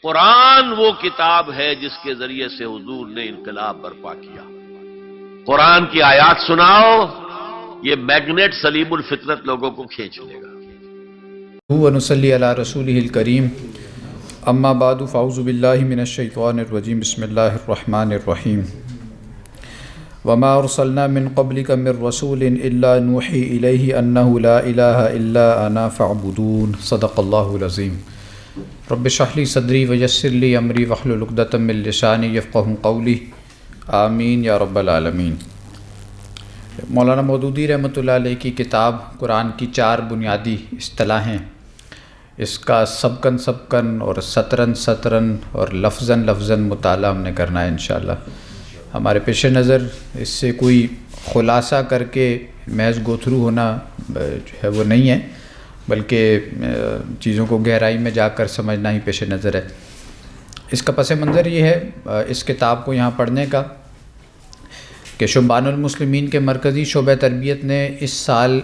قرآن وہ کتاب ہے جس کے ذریعے سے حضور نے انقلاب برپا کیا. قرآن کی آیات سناؤ، یہ میگنیٹ سلیم الفطرت لوگوں کو کھینچ لے گا. ونصلی علی رسولہ الکریم، اما بعد فاعوذ باللہ من الشیطان الرجیم، بسم اللہ الرحمن الرحیم. وما ارسلنا من قبلک من رسول الا نوحی الیہ انہ لا الہ الا انا فاعبدون. صدق اللہ العظیم. رب اشرح لی صدری ویسر لی امری واحلل عقدۃ من لسانی یفقہوا قولی. آمین یا رب العالمین. مولانا مودودی رحمۃ اللہ علیہ کی کتاب قرآن کی 4 بنیادی اصطلاحیں، اس کا سبکن اور سطرن اور لفظاً مطالعہ ہم نے کرنا ہے انشاءاللہ. ہمارے پیش نظر اس سے کوئی خلاصہ کر کے محض گو تھرو ہونا جو ہے وہ نہیں ہے، بلکہ چیزوں کو گہرائی میں جا کر سمجھنا ہی پیش نظر ہے. اس کا پس منظر یہ ہے اس کتاب کو یہاں پڑھنے کا کہ شبان المسلمین کے مرکزی شعبہ تربیت نے اس سال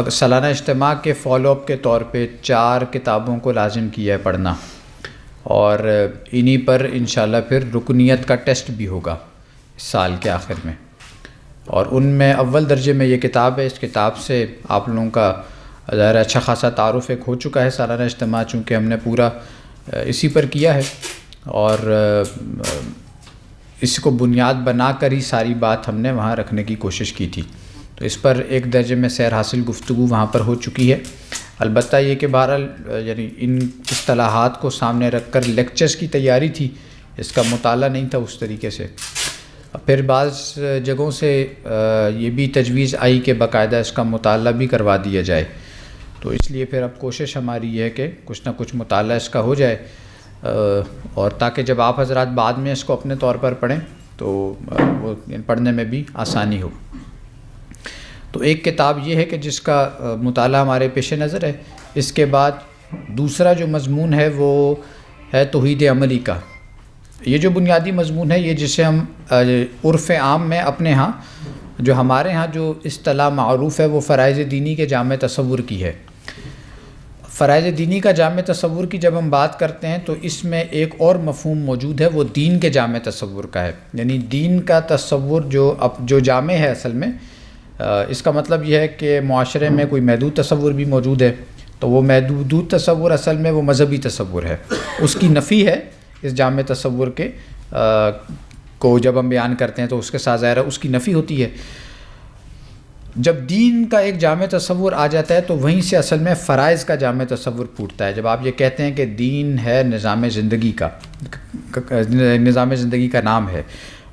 سالانہ اجتماع کے فالو اپ کے طور پہ 4 کتابوں کو لازم کیا ہے پڑھنا، اور انہی پر انشاءاللہ پھر رکنیت کا ٹیسٹ بھی ہوگا اس سال کے آخر میں. اور ان میں اول درجے میں یہ کتاب ہے. اس کتاب سے آپ لوگوں کا ظاہر اچھا خاصا تعارف ایک ہو چکا ہے سالانہ اجتماع، چونکہ ہم نے پورا اسی پر کیا ہے اور اس کو بنیاد بنا کر ہی ساری بات ہم نے وہاں رکھنے کی کوشش کی تھی. تو اس پر ایک درجے میں سیر حاصل گفتگو وہاں پر ہو چکی ہے. البتہ یہ کہ بہرحال یعنی ان اصطلاحات کو سامنے رکھ کر لیکچرز کی تیاری تھی، اس کا مطالعہ نہیں تھا اس طریقے سے. پھر بعض جگہوں سے یہ بھی تجویز آئی کہ باقاعدہ اس کا مطالعہ بھی کروا دیا جائے، تو اس لیے پھر اب کوشش ہماری یہ ہے کہ کچھ نہ کچھ مطالعہ اس کا ہو جائے، اور تاکہ جب آپ حضرات بعد میں اس کو اپنے طور پر پڑھیں تو وہ پڑھنے میں بھی آسانی ہو. تو ایک کتاب یہ ہے کہ جس کا مطالعہ ہمارے پیش نظر ہے. اس کے بعد دوسرا جو مضمون ہے وہ ہے توحید عملی کا. یہ جو بنیادی مضمون ہے، یہ جسے ہم عرف عام میں اپنے ہاں جو ہمارے ہاں جو اصطلاح معروف ہے وہ فرائض دینی کے جامع تصور کی ہے. فرائض دینی کا جامع تصور کی جب ہم بات کرتے ہیں تو اس میں ایک اور مفہوم موجود ہے، وہ دین کے جامع تصور کا ہے. یعنی دین کا تصور جو جامع ہے اصل میں، اس کا مطلب یہ ہے کہ معاشرے میں کوئی محدود تصور بھی موجود ہے، تو وہ محدود تصور اصل میں وہ مذہبی تصور ہے. اس کی نفی ہے اس جامع تصور کے کو جب ہم بیان کرتے ہیں تو اس کے ساتھ ظاہر ہے اس کی نفی ہوتی ہے. جب دین کا ایک جامع تصور آ جاتا ہے تو وہیں سے اصل میں فرائض کا جامع تصور پھوٹتا ہے. جب آپ یہ کہتے ہیں کہ دین ہے نظام زندگی کا نام ہے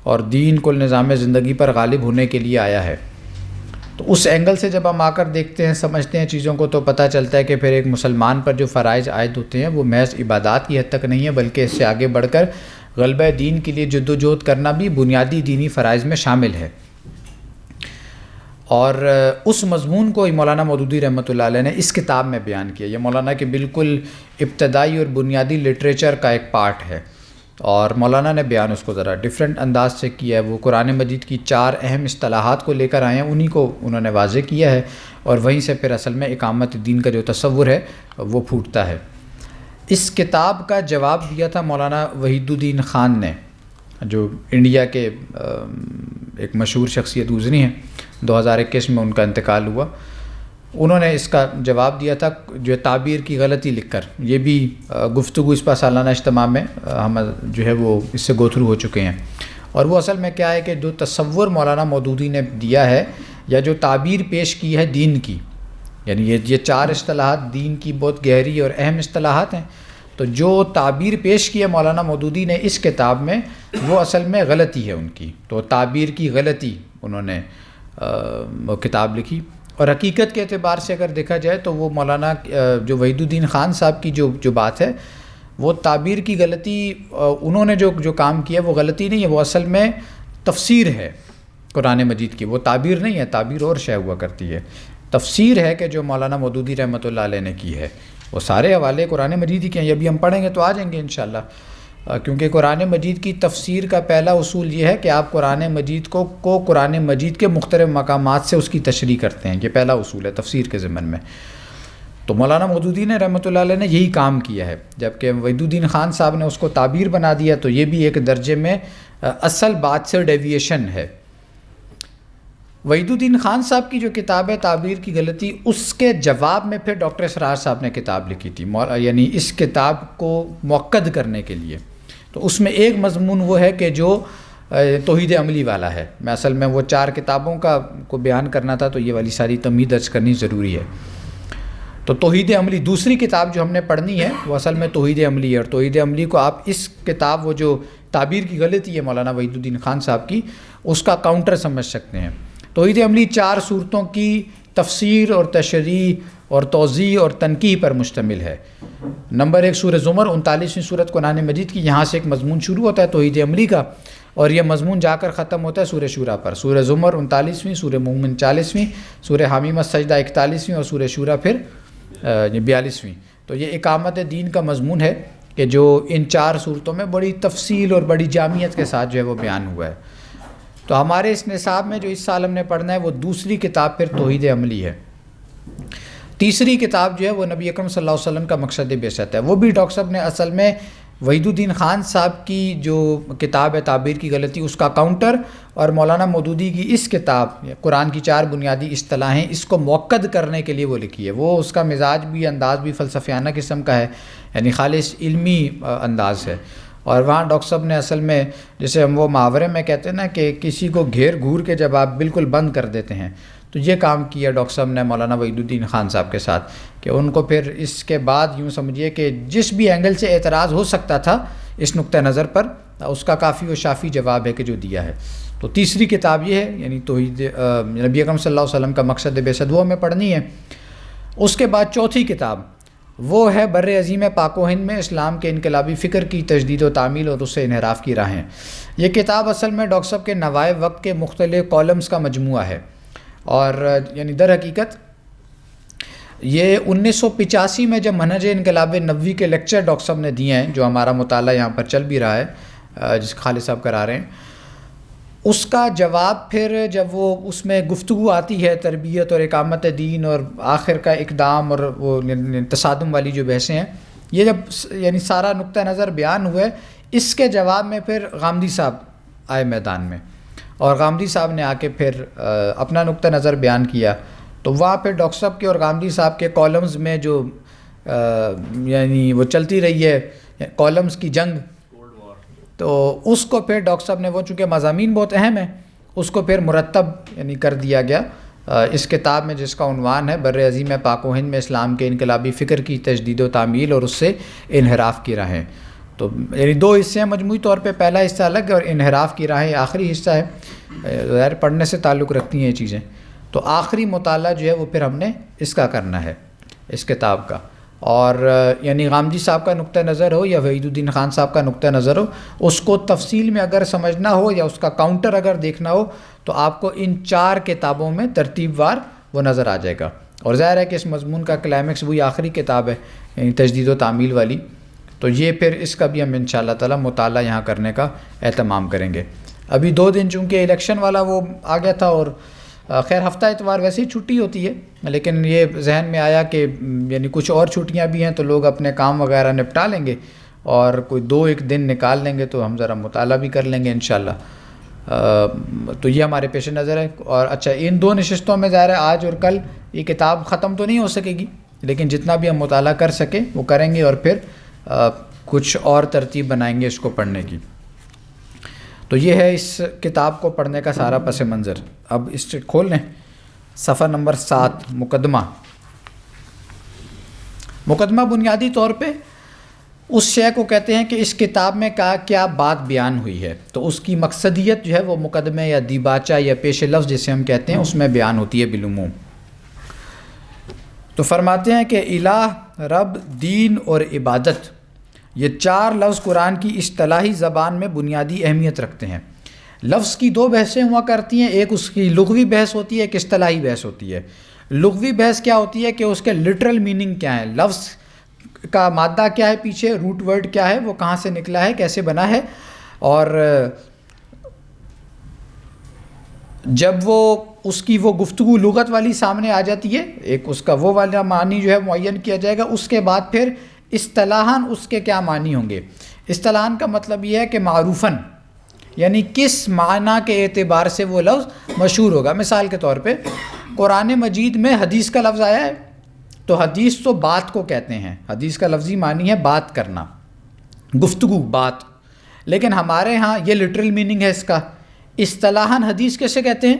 اور دین کل نظام زندگی پر غالب ہونے کے لیے آیا ہے، تو اس اینگل سے جب ہم آ کر دیکھتے ہیں سمجھتے ہیں چیزوں کو تو پتہ چلتا ہے کہ پھر ایک مسلمان پر جو فرائض عائد ہوتے ہیں وہ محض عبادات کی حد تک نہیں ہے، بلکہ اس سے آگے بڑھ کر غلبہ دین کے لیے جدوجہد کرنا بھی بنیادی دینی فرائض میں شامل ہے. اور اس مضمون کو مولانا مودودی رحمۃ اللہ علیہ نے اس کتاب میں بیان کیا. یہ مولانا کے بالکل ابتدائی اور بنیادی لٹریچر کا ایک پارٹ ہے، اور مولانا نے بیان اس کو ذرا ڈیفرنٹ انداز سے کیا ہے. وہ قرآن مجید کی 4 اہم اصطلاحات کو لے کر آئے ہیں، انہی کو انہوں نے واضح کیا ہے، اور وہیں سے پھر اصل میں اقامت دین کا جو تصور ہے وہ پھوٹتا ہے. اس کتاب کا جواب دیا تھا مولانا وحید الدین خان نے، جو انڈیا کے ایک مشہور شخصیت گزری ہیں. 2021 میں ان کا انتقال ہوا. انہوں نے اس کا جواب دیا تھا جو تعبیر کی غلطی لکھ کر. یہ بھی گفتگو اس پر سالانہ اجتماع میں ہم جو ہے وہ اس سے گو تھرو ہو چکے ہیں. اور وہ اصل میں کیا ہے کہ جو تصور مولانا مودودی نے دیا ہے یا جو تعبیر پیش کی ہے دین کی، یعنی یہ 4 اصطلاحات دین کی بہت گہری اور اہم اصطلاحات ہیں، تو جو تعبیر پیش کی ہے مولانا مودودی نے اس کتاب میں وہ اصل میں غلطی ہے ان کی. تو تعبیر کی غلطی انہوں نے کتاب لکھی. اور حقیقت کے اعتبار سے اگر دیکھا جائے تو وہ مولانا جو وحید الدین خان صاحب کی جو بات ہے وہ تعبیر کی غلطی، انہوں نے جو کام کیا وہ غلطی نہیں ہے، وہ اصل میں تفسیر ہے قرآن مجید کی. وہ تعبیر نہیں ہے، تعبیر اور شے ہوا کرتی ہے. تفسیر ہے کہ جو مولانا مودودی رحمۃ اللہ علیہ نے کی ہے. وہ سارے حوالے قرآن مجید ہی کے ہیں. یہ ابھی ہم پڑھیں گے تو آ جائیں گے انشاءاللہ، کیونکہ قرآن مجید کی تفسیر کا پہلا اصول یہ ہے کہ آپ قرآن مجید کو قرآن مجید کے مختلف مقامات سے اس کی تشریح کرتے ہیں. یہ پہلا اصول ہے تفسیر کے ضمن میں. تو مولانا مودودی نے رحمۃ اللہ علیہ نے یہی کام کیا ہے، جبکہ وحید الدین خان صاحب نے اس کو تعبیر بنا دیا، تو یہ بھی ایک درجے میں اصل بات سے ڈیویشن ہے۔ وحید الدین خان صاحب کی جو کتاب ہے تعبیر کی غلطی، اس کے جواب میں پھر ڈاکٹر اسرار صاحب نے کتاب لکھی تھی، یعنی اس کتاب کو مؤکد کرنے کے لیے۔ تو اس میں ایک مضمون وہ ہے کہ جو توحید عملی والا ہے۔ میں اصل میں وہ 4 کتابوں کو بیان کرنا تھا، تو یہ والی ساری تمہید درج کرنی ضروری ہے۔ تو توحید عملی دوسری کتاب جو ہم نے پڑھنی ہے وہ اصل میں توحید عملی ہے، اور توحید عملی کو آپ اس کتاب وہ جو تعبیر کی غلطی ہے مولانا وحید الدین خان صاحب کی، اس کا کاؤنٹر سمجھ سکتے ہیں۔ توحید عملی 4 صورتوں کی تفسیر اور تشریح اور توضیح اور تنقیح پر مشتمل ہے۔ نمبر 1 سورہ زمر 39ویں سورت قرآن مجید کی، یہاں سے ایک مضمون شروع ہوتا ہے توحید عملی کا، اور یہ مضمون جا کر ختم ہوتا ہے سورہ شورا پر۔ سورہ زمر 39ویں، سورہ مومن 40ویں، سورہ حامیمہ سجدہ 41ویں، اور سورہ شورا پھر 42ویں۔ تو یہ اقامت دین کا مضمون ہے کہ جو ان 4 صورتوں میں بڑی تفصیل اور بڑی جامعیت کے ساتھ جو ہے وہ بیان ہوا ہے۔ تو ہمارے اس نصاب میں جو اس سال ہم نے پڑھنا ہے وہ دوسری کتاب پھر توحید عملی ہے۔ تیسری کتاب جو ہے وہ نبی اکرم صلی اللہ علیہ وسلم کا مقصد بعثت ہے۔ وہ بھی ڈاکٹر صاحب نے اصل میں وحید الدین خان صاحب کی جو کتاب ہے تعبیر کی غلطی، اس کا کاؤنٹر، اور مولانا مودودی کی اس کتاب قرآن کی 4 بنیادی اصطلاحیں، اس کو مؤکد کرنے کے لیے وہ لکھی ہے۔ وہ اس کا مزاج بھی انداز بھی فلسفیانہ قسم کا ہے، یعنی خالص علمی انداز ہے۔ اور وہاں ڈاکٹر صاحب نے اصل میں جیسے ہم وہ محاورے میں کہتے ہیں نا کہ کسی کو گھیر گھور کے جب آپ بالکل بند کر دیتے ہیں، تو یہ کام کیا ڈاکٹر صاحب نے مولانا وحید الدین خان صاحب کے ساتھ، کہ ان کو پھر اس کے بعد یوں سمجھیے کہ جس بھی اینگل سے اعتراض ہو سکتا تھا اس نقطہ نظر پر، اس کا کافی و شافی جواب ہے کہ جو دیا ہے۔ تو تیسری کتاب یہ ہے، یعنی توحید نبی اکرم صلی اللہ علیہ وسلم کا مقصد بعثت، وہ ہمیں پڑھنی ہے۔ اس کے بعد چوتھی کتاب وہ ہے بر عظیم پاک و ہند میں اسلام کے انقلابی فکر کی تجدید و تعمیل اور اس سے انحراف کی راہیں۔ یہ کتاب اصل میں ڈاکٹر صاحب کے نوائے وقت کے مختلف کالمز کا مجموعہ ہے، اور یعنی در حقیقت یہ 1985 میں جب منہج انقلاب نبوی کے لیکچر ڈاکٹر صاحب نے دیے ہیں، جو ہمارا مطالعہ یہاں پر چل بھی رہا ہے جس خالد صاحب کرا رہے ہیں، اس کا جواب پھر جب وہ اس میں گفتگو آتی ہے تربیت اور اقامت دین اور آخر کا اقدام اور وہ تصادم والی جو بحثیں ہیں، یہ جب یعنی سارا نقطہ نظر بیان ہوئے، اس کے جواب میں پھر غامدی صاحب آئے میدان میں، اور غامدی صاحب نے آ کے پھر اپنا نقطہ نظر بیان کیا۔ تو وہاں پھر ڈاکٹر صاحب کے اور غامدی صاحب کے کالمز میں جو یعنی وہ چلتی رہی ہے کالمز کی جنگ، تو اس کو پھر ڈاکٹر صاحب نے وہ چونکہ مضامین بہت اہم ہیں، اس کو پھر مرتب یعنی کر دیا گیا اس کتاب میں، جس کا عنوان ہے بر عظیم پاک و ہند میں اسلام کے انقلابی فکر کی تجدید و تعمیل اور اس سے انحراف کی راہیں۔ تو یعنی 2 حصے ہیں مجموعی طور پہ، پہلا حصہ الگ ہے اور انحراف کی راہیں آخری حصہ ہے۔ ظاہر پڑھنے سے تعلق رکھتی ہیں یہ چیزیں، تو آخری مطالعہ جو ہے وہ پھر ہم نے اس کا کرنا ہے، اس کتاب کا۔ اور یعنی غامدی صاحب کا نقطہ نظر ہو یا وحید الدین خان صاحب کا نقطہ نظر ہو، اس کو تفصیل میں اگر سمجھنا ہو یا اس کا کاؤنٹر اگر دیکھنا ہو، تو آپ کو ان 4 کتابوں میں ترتیب وار وہ نظر آ جائے گا۔ اور ظاہر ہے کہ اس مضمون کا کلائمیکس وہی آخری کتاب ہے، یعنی تجدید و تعمیل والی، تو یہ پھر اس کا بھی ہم انشاءاللہ تعالی مطالعہ یہاں کرنے کا اہتمام کریں گے۔ ابھی 2 دن چونکہ الیکشن والا وہ آ گیا تھا، اور خیر ہفتہ اتوار ویسے ہی چھٹی ہوتی ہے، لیکن یہ ذہن میں آیا کہ یعنی کچھ اور چھٹیاں بھی ہیں تو لوگ اپنے کام وغیرہ نپٹا لیں گے، اور کوئی 2-1 دن نکال لیں گے تو ہم ذرا مطالعہ بھی کر لیں گے انشاءاللہ۔ تو یہ ہمارے پیش نظر ہے۔ اور اچھا، ان 2 نشستوں میں ظاہر ہے آج اور کل یہ کتاب ختم تو نہیں ہو سکے گی، لیکن جتنا بھی ہم مطالعہ کر سکیں وہ کریں گے، اور پھر کچھ اور ترتیب بنائیں گے اس کو پڑھنے کی۔ تو یہ ہے اس کتاب کو پڑھنے کا سارا پس منظر۔ اب اس سے کھول لیں صفحہ نمبر 7، مقدمہ۔ مقدمہ بنیادی طور پہ اس شے کو کہتے ہیں کہ اس کتاب میں کیا بات بیان ہوئی ہے، تو اس کی مقصدیت جو ہے وہ مقدمے یا دیباچہ یا پیش لفظ جسے ہم کہتے ہیں اس میں بیان ہوتی ہے بالعموم۔ تو فرماتے ہیں کہ الہ، رب، دین اور عبادت، یہ 4 لفظ قرآن کی اصطلاحی زبان میں بنیادی اہمیت رکھتے ہیں۔ لفظ کی 2 بحثیں ہوا کرتی ہیں، ایک اس کی لغوی بحث ہوتی ہے، ایک اصطلاحی بحث ہوتی ہے۔ لغوی بحث کیا ہوتی ہے کہ اس کے لٹرل میننگ کیا ہے، لفظ کا مادہ کیا ہے، پیچھے روٹ ورڈ کیا ہے، وہ کہاں سے نکلا ہے، کیسے بنا ہے۔ اور جب وہ اس کی وہ گفتگو لغت والی سامنے آ جاتی ہے، ایک اس کا وہ والا معنی جو ہے معین کیا جائے گا، اس کے بعد پھر اصطلاحاً اس کے کیا معنی ہوں گے۔ اصطلاحاً کا مطلب یہ ہے کہ معروفاً، یعنی کس معنی کے اعتبار سے وہ لفظ مشہور ہوگا۔ مثال کے طور پہ قرآن مجید میں حدیث کا لفظ آیا ہے، تو حدیث تو بات کو کہتے ہیں، حدیث کا لفظی معنی ہے بات کرنا، گفتگو، بات، لیکن ہمارے ہاں یہ لٹرل میننگ ہے اس کا۔ اصطلاحاً حدیث کیسے کہتے ہیں؟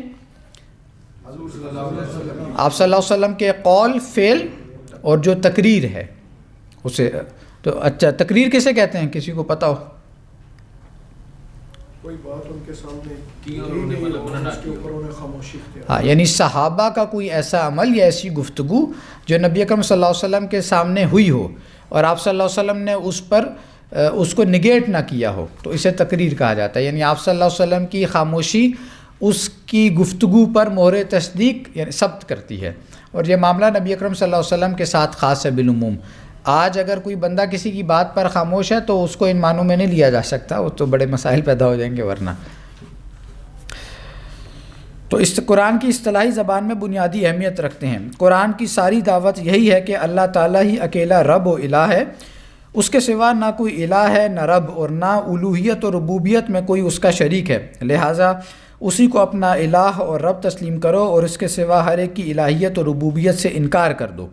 آپ صلی اللہ علیہ وسلم کے قول، فعل اور جو تقریر ہے اسے۔ تو اچھا، تقریر کیسے کہتے ہیں؟ کسی کو پتہ ہو؟ کوئی بات ان کے سامنے کی نہیں، اس کے اوپر انہیں خاموشی اختیار۔ ہاں، یعنی صحابہ کا کوئی ایسا عمل یا ایسی گفتگو جو نبی اکرم صلی اللہ علیہ وسلم کے سامنے ہوئی ہو اور آپ صلی اللہ علیہ وسلم نے اس پر اس کو نگیٹ نہ کیا ہو، تو اسے تقریر کہا جاتا ہے۔ یعنی آپ صلی اللہ علیہ وسلم کی خاموشی اس کی گفتگو پر مہر تصدیق یعنی ثبت کرتی ہے، اور یہ معاملہ نبی اکرم صلی اللہ علیہ وسلم کے ساتھ خاص ہے بالعموم۔ آج اگر کوئی بندہ کسی کی بات پر خاموش ہے تو اس کو ان معنوں میں نہیں لیا جا سکتا، وہ تو بڑے مسائل پیدا ہو جائیں گے ورنہ۔ تو اس قرآن کی اصطلاحی زبان میں بنیادی اہمیت رکھتے ہیں۔ قرآن کی ساری دعوت یہی ہے کہ اللہ تعالیٰ ہی اکیلا رب و الہ ہے، اس کے سوا نہ کوئی الہ ہے نہ رب، اور نہ الوہیت اور ربوبیت میں کوئی اس کا شریک ہے، لہٰذا اسی کو اپنا الہ اور رب تسلیم کرو اور اس کے سوا ہر ایک کی الہیت اور ربوبیت سے انکار کر دو۔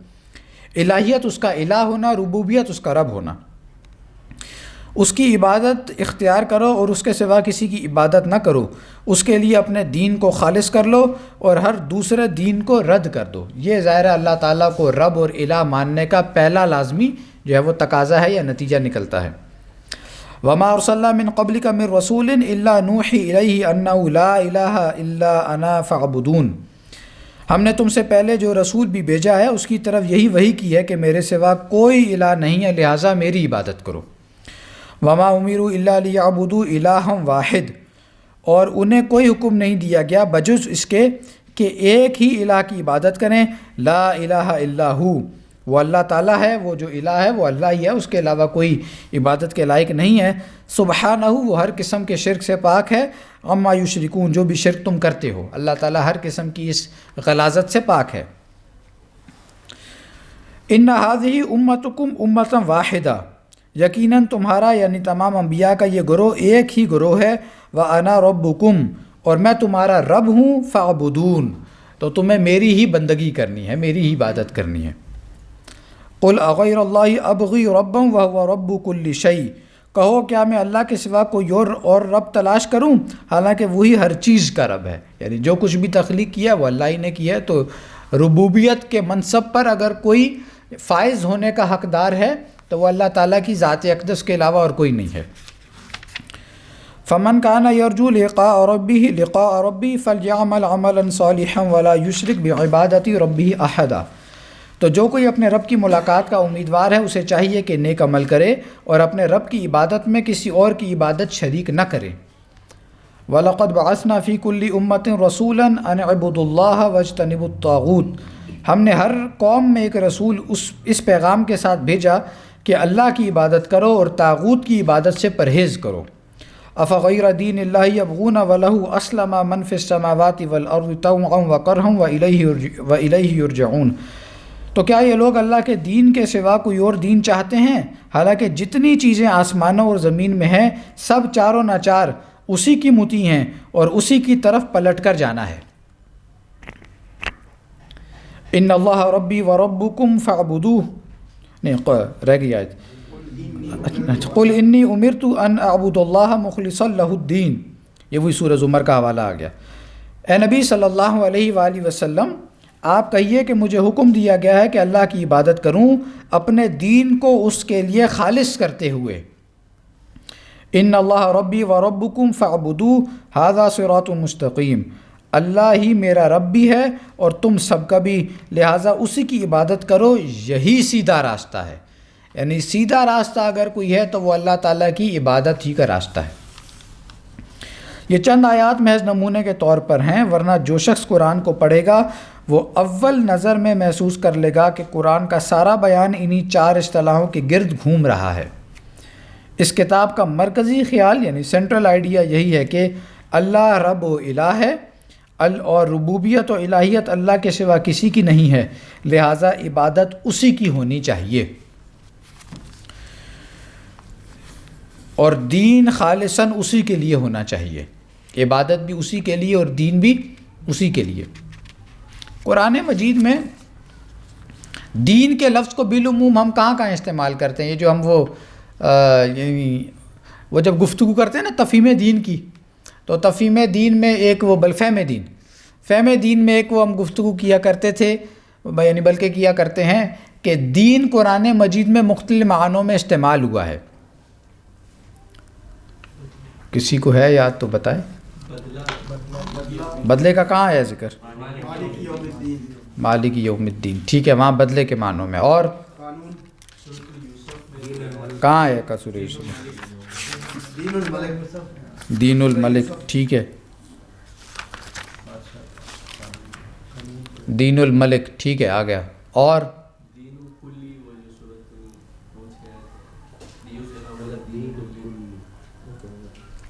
الہیت اس کا الہ ہونا، ربوبیت اس کا رب ہونا۔ اس کی عبادت اختیار کرو اور اس کے سوا کسی کی عبادت نہ کرو، اس کے لیے اپنے دین کو خالص کر لو اور ہر دوسرے دین کو رد کر دو۔ یہ ظاہر ہے اللہ تعالیٰ کو رب اور الہ ماننے کا پہلا لازمی جو ہے وہ تقاضا ہے یا نتیجہ نکلتا ہے۔ وما ارسلنا من قبلک من رسول الا نوحی الیہ انہ لا الہ الا انا فاعبدون۔ ہم نے تم سے پہلے جو رسول بھی بھیجا ہے اس کی طرف یہی وحی کی ہے کہ میرے سوا کوئی الہ نہیں ہے، لہٰذا میری عبادت کرو۔ وما امروا الا لیعبدوا الہا واحد، اور انہیں کوئی حکم نہیں دیا گیا بجز اس کے کہ ایک ہی الہ کی عبادت کریں، لا الہ الا ہو، وہ اللہ تعالیٰ ہے، وہ جو الہ ہے وہ اللہ ہی ہے، اس کے علاوہ کوئی عبادت کے لائق نہیں ہے۔ سبحانہ، وہ ہر قسم کے شرک سے پاک ہے، عما یشرکون، جو بھی شرک تم کرتے ہو، اللہ تعالیٰ ہر قسم کی اس غلاظت سے پاک ہے۔ ان ھذہ امتکم امۃ واحدہ، یقیناً تمہارا یعنی تمام انبیاء کا یہ گروہ ایک ہی گروہ ہے، وانا ربکم، اور میں تمہارا رب ہوں، فاعبدون، تو تمہیں میری ہی بندگی کرنی ہے، میری ہی عبادت کرنی ہے۔ قل اغیر اللہ ابغی ربا وہو رب کل شیء، کہو کیا میں اللہ کے سوا کوئی اور رب تلاش کروں، حالانکہ وہی ہر چیز کا رب ہے۔ یعنی جو کچھ بھی تخلیق کیا وہ اللہ ہی نے کیا ہے، تو ربوبیت کے منصب پر اگر کوئی فائز ہونے کا حقدار ہے تو وہ اللہ تعالیٰ کی ذات اقدس کے علاوہ اور کوئی نہیں ہے۔ فمن کان یرجو لقاء ربہ فلیعمل عملا صالحا ولا یشرک بعبادۃ ربہ احدا، تو جو کوئی اپنے رب کی ملاقات کا امیدوار ہے اسے چاہیے کہ نیک عمل کرے اور اپنے رب کی عبادت میں کسی اور کی عبادت شریک نہ کرے۔ وَلَقَدْ بَعَثْنَا فِي كُلِّ أُمَّةٍ رَسُولًا أَنِ اعْبُدُوا اللَّهَ وَاجْتَنِبُوا الطَّاغُوتَ، ہم نے ہر قوم میں ایک رسول اس پیغام کے ساتھ بھیجا کہ اللہ کی عبادت کرو اور طاغوت کی عبادت سے پرہیز کرو۔ أَفَغَيْرَ دِينِ اللَّهِ يَبْغُونَ وَلَهُ أَسْلَمَ مَنْ فِي السَّمَاوَاتِ وَالْأَرْضِ طَوْعًا وَكَرْهًا وَإِلَيْهِ يُرْجَعُونَ، تو کیا یہ لوگ اللہ کے دین کے سوا کوئی اور دین چاہتے ہیں، حالانکہ جتنی چیزیں آسمانوں اور زمین میں ہیں سب چاروں ناچار اسی کی مطیع ہیں اور اسی کی طرف پلٹ کر جانا ہے۔ ان اللہ ربی و ربکم فاعبدوہ، نہیں رہ گئی آیت، قل انی امرت ان اعبد اللہ مخلصا لہ الدین، یہ وہی سورہ زمر کا حوالہ آ گیا۔ اے نبی صلی اللہ علیہ وآلہ وسلم، آپ کہیے کہ مجھے حکم دیا گیا ہے کہ اللہ کی عبادت کروں اپنے دین کو اس کے لیے خالص کرتے ہوئے۔ ان اللہ ربی و ربکم فاعبدوہ ھذا صراط مستقیم، اللہ ہی میرا رب بھی ہے اور تم سب کا بھی، لہٰذا اسی کی عبادت کرو، یہی سیدھا راستہ ہے۔ یعنی سیدھا راستہ اگر کوئی ہے تو وہ اللہ تعالیٰ کی عبادت ہی کا راستہ ہے۔ یہ چند آیات محض نمونے کے طور پر ہیں، ورنہ جو شخص قرآن کو پڑھے گا وہ اول نظر میں محسوس کر لے گا کہ قرآن کا سارا بیان انہی چار اصطلاحوں کے گرد گھوم رہا ہے۔ اس کتاب کا مرکزی خیال یعنی سینٹرل آئیڈیا یہی ہے کہ اللہ رب و الہ ہے، اور ربوبیت و الہیت اللہ کے سوا کسی کی نہیں ہے، لہٰذا عبادت اسی کی ہونی چاہیے، اور دین خالصاً اسی کے لیے ہونا چاہیے، عبادت بھی اسی کے لیے اور دین بھی اسی کے لیے۔ قرآن مجید میں دین کے لفظ کو بالعموم ہم کہاں کہاں استعمال کرتے ہیں؟ یہ جو ہم وہ جب گفتگو کرتے ہیں نا تفہیم دین کی، تو تفہیم دین میں ایک وہ فہم دین میں ایک وہ ہم گفتگو کیا کرتے تھے، یعنی بلکہ کیا کرتے ہیں کہ دین قرآن مجید میں مختلف معنوں میں استعمال ہوا ہے۔ کسی کو ہے یاد تو بتائے؟ بدلے کا کہاں ہے ذکر؟ مالک یوم الدین، ٹھیک ہے، وہاں بدلے کے معنوں میں۔ اور کہاں ہے کا سورہ یوسف؟ دین الملک، ٹھیک ہے، دین الملک، ٹھیک ہے، آ گیا۔ اور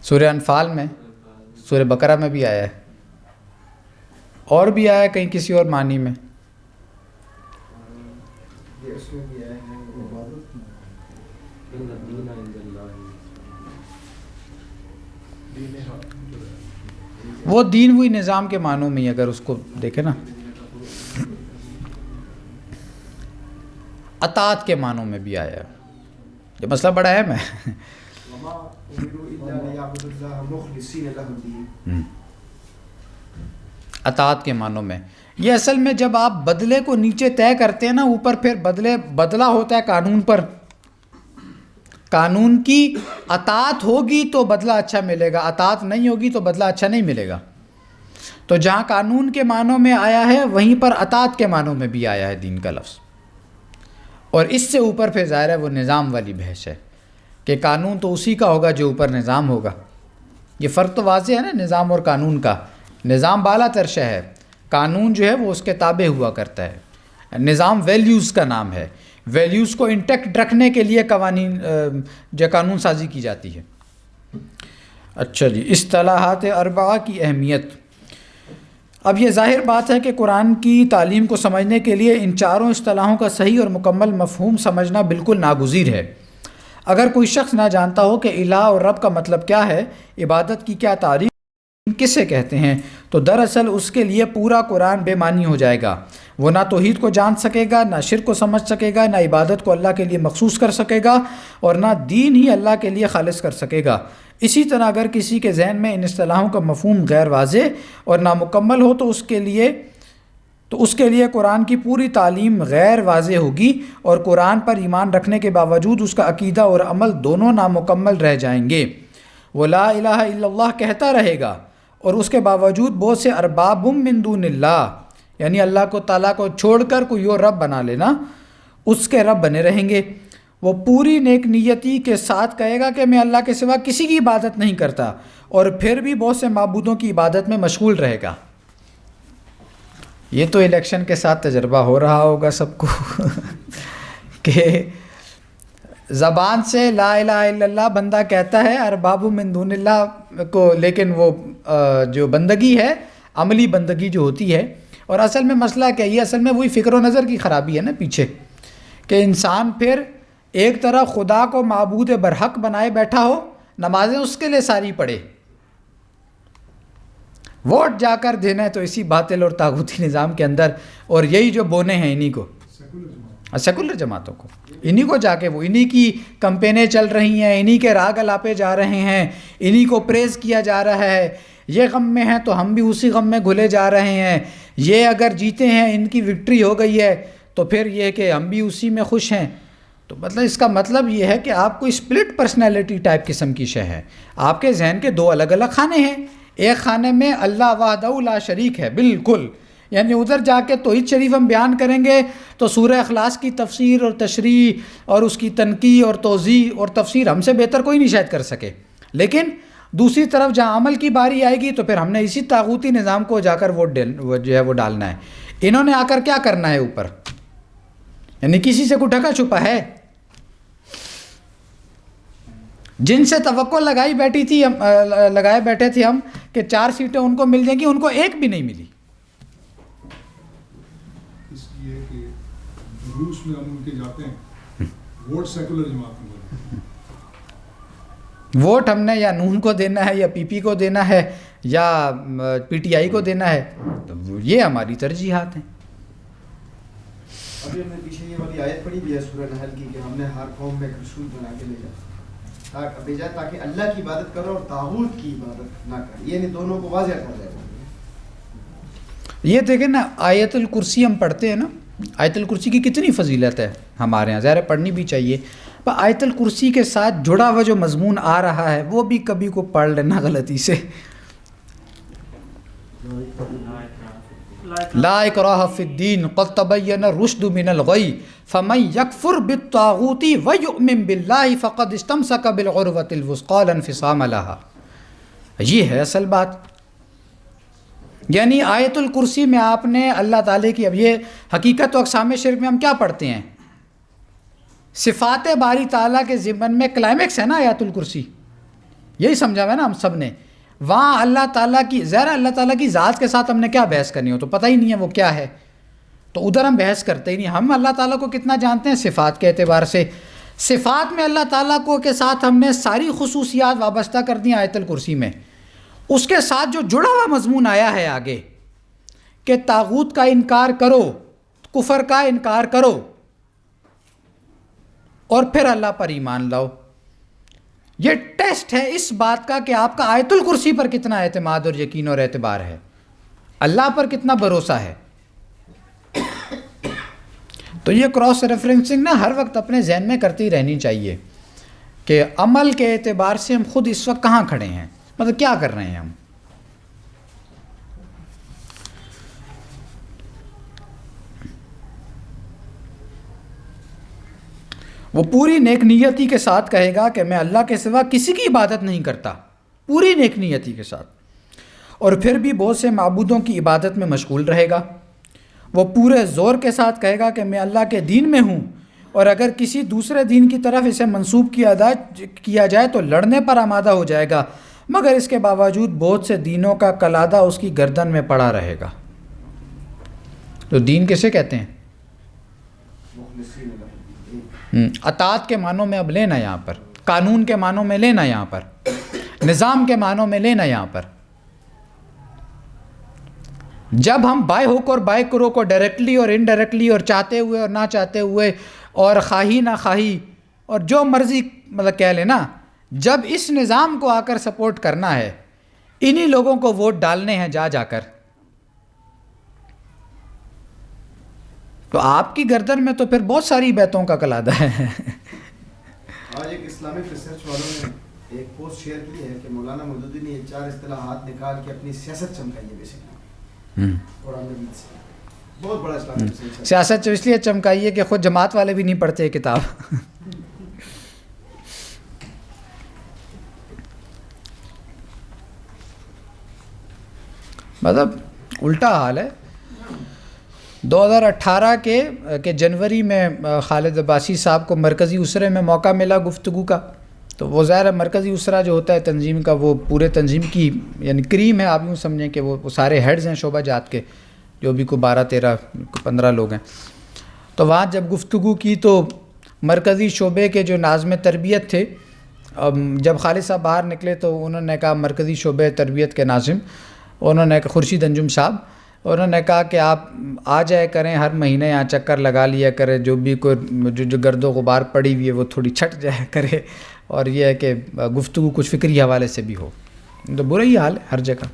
سورہ انفال میں، سورہ بقرہ میں بھی آیا ہے، اور بھی آیا ہے کہیں کسی اور معنی میں؟ وہ دین ہوئی نظام کے معنوں میں ہی اگر اس کو دیکھیں نا، اطاعت کے معنوں میں بھی آیا ہے۔ یہ مسئلہ بڑا اہم ہے۔ اطاعت کے معنوں میں یہ اصل میں جب آپ بدلے کو نیچے طے کرتے ہیں نا، اوپر پھر بدلہ ہوتا ہے قانون پر، قانون کی اطاعت ہوگی تو بدلہ اچھا ملے گا، اطاعت نہیں ہوگی تو بدلہ اچھا نہیں ملے گا۔ تو جہاں قانون کے معنوں میں آیا ہے وہیں پر اطاعت کے معنوں میں بھی آیا ہے دین کا لفظ، اور اس سے اوپر پھر ظاہر ہے وہ نظام والی بحث ہے کہ قانون تو اسی کا ہوگا جو اوپر نظام ہوگا۔ یہ فرق تو واضح ہے نا نظام اور قانون کا۔ نظام بالا ترشہ ہے، قانون جو ہے وہ اس کے تابع ہوا کرتا ہے۔ نظام ویلیوز کا نام ہے، ویلیوز کو انٹیکٹ رکھنے کے لیے قانون سازی کی جاتی ہے۔ اچھا جی، اصطلاحات اربعہ کی اہمیت۔ اب یہ ظاہر بات ہے کہ قرآن کی تعلیم کو سمجھنے کے لیے ان چاروں اصطلاحوں کا صحیح اور مکمل مفہوم سمجھنا بالکل ناگزیر ہے۔ اگر کوئی شخص نہ جانتا ہو کہ الہ اور رب کا مطلب کیا ہے، عبادت کی کیا تعریف کسے کہتے ہیں، تو دراصل اس کے لیے پورا قرآن بے معنی ہو جائے گا۔ وہ نہ توحید کو جان سکے گا، نہ شرک کو سمجھ سکے گا، نہ عبادت کو اللہ کے لیے مخصوص کر سکے گا، اور نہ دین ہی اللہ کے لیے خالص کر سکے گا۔ اسی طرح اگر کسی کے ذہن میں ان اصطلاحوں کا مفہوم غیر واضح اور نامکمل ہو تو اس کے لیے قرآن کی پوری تعلیم غیر واضح ہوگی، اور قرآن پر ایمان رکھنے کے باوجود اس کا عقیدہ اور عمل دونوں نامکمل رہ جائیں گے۔ وہ لا الہ الا اللہ کہتا رہے گا اور اس کے باوجود بہت سے ارباب من دون اللہ، یعنی اللہ کو تعالیٰ کو چھوڑ کر کوئی اور رب بنا لینا، اس کے رب بنے رہیں گے۔ وہ پوری نیک نیتی کے ساتھ کہے گا کہ میں اللہ کے سوا کسی کی عبادت نہیں کرتا، اور پھر بھی بہت سے معبودوں کی عبادت میں مشغول رہے گا۔ یہ تو الیکشن کے ساتھ تجربہ ہو رہا ہوگا سب کو کہ زبان سے لا الہ الا اللہ بندہ کہتا ہے ارباب من دون اللہ کو، لیکن وہ جو بندگی ہے، عملی بندگی جو ہوتی ہے، اور اصل میں مسئلہ کیا ہے، یہ اصل میں وہی فکر و نظر کی خرابی ہے نا پیچھے، کہ انسان پھر ایک طرف خدا کو معبود برحق بنائے بیٹھا ہو، نمازیں اس کے لیے ساری پڑھے، ووٹ جا کر دینا ہے تو اسی باطل اور طاغوتی نظام کے اندر، اور یہی جو بونے ہیں انہی کو، سیکولر جماعتوں کو، انہی کو جا کے وہ انہی کی کمپینیں چل رہی ہیں، انہی کے راگ الاپے جا رہے ہیں، انہی کو پریز کیا جا رہا ہے۔ یہ غم میں ہیں تو ہم بھی اسی غم میں گھلے جا رہے ہیں، یہ اگر جیتے ہیں ان کی وکٹری ہو گئی ہے تو پھر یہ کہ ہم بھی اسی میں خوش ہیں۔ تو مطلب اس کا مطلب یہ ہے کہ آپ کو اسپلٹ پرسنالٹی ٹائپ قسم کی شے ہے، آپ کے ذہن کے دو الگ الگ خانے ہیں، ایک خانے میں اللہ وحدہ لا شریک ہے بالکل، یعنی ادھر جا کے توحید شریف ہم بیان کریں گے تو سورہ اخلاص کی تفسیر اور تشریح اور اس کی تنقیح اور توضیح اور تفسیر ہم سے بہتر کوئی نہیں شاید کر سکے، لیکن دوسری طرف جہاں عمل کی باری آئے گی تو پھر ہم نے اسی طاغوتی نظام کو جا کر ووٹ جو ہے وہ ڈالنا ہے۔ انہوں نے آ کر کیا کرنا ہے اوپر، یعنی کسی سے کوئی ڈھکا چھپا ہے؟ جن سے توقع لگائے بیٹھے تھے ہم کہ 4 سیٹیں ان کو مل جائیں گی، ان کو ایک بھی نہیں ملی. اس لیے کہ روس میں ہم ان کے جاتے ہیں ووٹ سیکولر جماعت میں، ووٹ ہم نے یا نون کو دینا ہے یا پی پی کو دینا ہے یا پی ٹی آئی کو دینا ہے، تو یہ ہماری ترجیحات ہیں. ابھی ہم نے پیچھے یہ والی آیت پڑھی بھی ہے سورہ نحل کی کہ ہم نے ہر قوم میں ایک رسول بنا کے بھیجا تاکہ اللہ کی عبادت کرو اور طاغوت کی عبادت نہ کرو. یہ دونوں کو واضح کر رہے ہیں. یہ دیکھیں نا، آیت الکرسی ہم پڑھتے ہیں نا، آیت الکرسی کی کتنی فضیلت ہے ہمارے ہاں، ظاہر پڑھنی بھی چاہیے. پر آیت الکرسی کے ساتھ جڑا ہوا جو مضمون آ رہا ہے وہ بھی کبھی کو پڑھ لینا غلطی سے. لا اکراہ فی الدین قد تبین الرشد من الغی فمن یکفر بالطاغوت ویؤمن باللہ فقد استمسک بالعروۃ الوثقی لا انفصام لہا. یہ ہے اصل بات. یعنی آیت الکرسی میں آپ نے اللہ تعالیٰ کی، اب یہ حقیقت و اقسام شرک میں ہم کیا پڑھتے ہیں؟ صفات باری تعالیٰ کے ضمن میں کلائمیکس ہے نا آیت الکرسی، یہی سمجھا ہوا ہے نا ہم سب نے. وہاں اللہ تعالیٰ کی، ظاہر اللہ تعالیٰ کی ذات کے ساتھ ہم نے کیا بحث کرنی ہو، تو پتہ ہی نہیں ہے وہ کیا ہے، تو ادھر ہم بحث کرتے ہی نہیں. ہم اللہ تعالیٰ کو کتنا جانتے ہیں صفات کے اعتبار سے. صفات میں اللہ تعالیٰ کو کے ساتھ ہم نے ساری خصوصیات وابستہ کر دی آیت الکرسی میں. اس کے ساتھ جو جڑا ہوا مضمون آیا ہے آگے کہ طاغوت کا انکار کرو، کفر کا انکار کرو اور پھر اللہ پر ایمان لاؤ. یہ ٹیسٹ ہے اس بات کا کہ آپ کا آیت الکرسی پر کتنا اعتماد اور یقین اور اعتبار ہے، اللہ پر کتنا بھروسہ ہے. تو یہ کراس ریفرنسنگ نا ہر وقت اپنے ذہن میں کرتی رہنی چاہیے کہ عمل کے اعتبار سے ہم خود اس وقت کہاں کھڑے ہیں، مطلب کیا کر رہے ہیں ہم. وہ پوری نیک نیتی کے ساتھ کہے گا کہ میں اللہ کے سوا کسی کی عبادت نہیں کرتا، پوری نیک نیتی کے ساتھ، اور پھر بھی بہت سے معبودوں کی عبادت میں مشغول رہے گا. وہ پورے زور کے ساتھ کہے گا کہ میں اللہ کے دین میں ہوں، اور اگر کسی دوسرے دین کی طرف اسے منسوب کیا جائے تو لڑنے پر آمادہ ہو جائے گا، مگر اس کے باوجود بہت سے دینوں کا کلادہ اس کی گردن میں پڑا رہے گا. تو دین کسے کہتے ہیں؟ اطاعت کے معنوں میں اب لینا یہاں پر، قانون کے معنوں میں لینا یہاں پر، نظام کے معنوں میں لینا یہاں پر. جب ہم بائی ہک اور بائی کرو کو ڈائریکٹلی اور انڈائریکٹلی اور چاہتے ہوئے اور نہ چاہتے ہوئے اور خواہی نہ خواہی اور جو مرضی مطلب کہہ لینا، جب اس نظام کو آ کر سپورٹ کرنا ہے، انہی لوگوں کو ووٹ ڈالنے ہیں جا جا کر، تو آپ کی گردن میں تو پھر بہت ساری بیتوں کا کلادہ ہے. آج ایک اسلامک ریسرچ والوں نے ایک پوسٹ شیئر کی ہے کہ مولانا مودودی نے یہ 4 اصطلاحات نکال کے اپنی سیاست چمکائی ہے بیسیکلی قرآن مجید سے. بہت بڑا اسلامک ریسرچ ہے. سیاست اس لیے چمکائی ہے کہ خود جماعت والے بھی نہیں پڑھتے کتاب. مطلب الٹا حال ہے. 2018 کے جنوری میں خالد عباسی صاحب کو مرکزی اسرے میں موقع ملا گفتگو کا. تو وہ ظاہر مرکزی اسرہ جو ہوتا ہے تنظیم کا، وہ پورے تنظیم کی یعنی کریم ہے، آپ یوں سمجھیں کہ وہ سارے ہیڈز ہیں شعبہ جات کے، جو بھی کوئی 12-13-15 لوگ ہیں. تو وہاں جب گفتگو کی تو مرکزی شعبے کے جو ناظم تربیت تھے، جب خالد صاحب باہر نکلے تو انہوں نے کہا، مرکزی شعبے تربیت کے ناظم انہوں نے کہا، خورشید انجم صاحب، انہوں نے کہا کہ آپ آ جائے کریں ہر مہینے، یہاں چکر لگا لیا کرے، جو بھی کوئی جو گرد و غبار پڑی ہوئی ہے وہ تھوڑی چھٹ جائے کرے، اور یہ ہے کہ گفتگو کچھ فکری حوالے سے بھی ہو. تو برا ہی حال ہے ہر جگہ.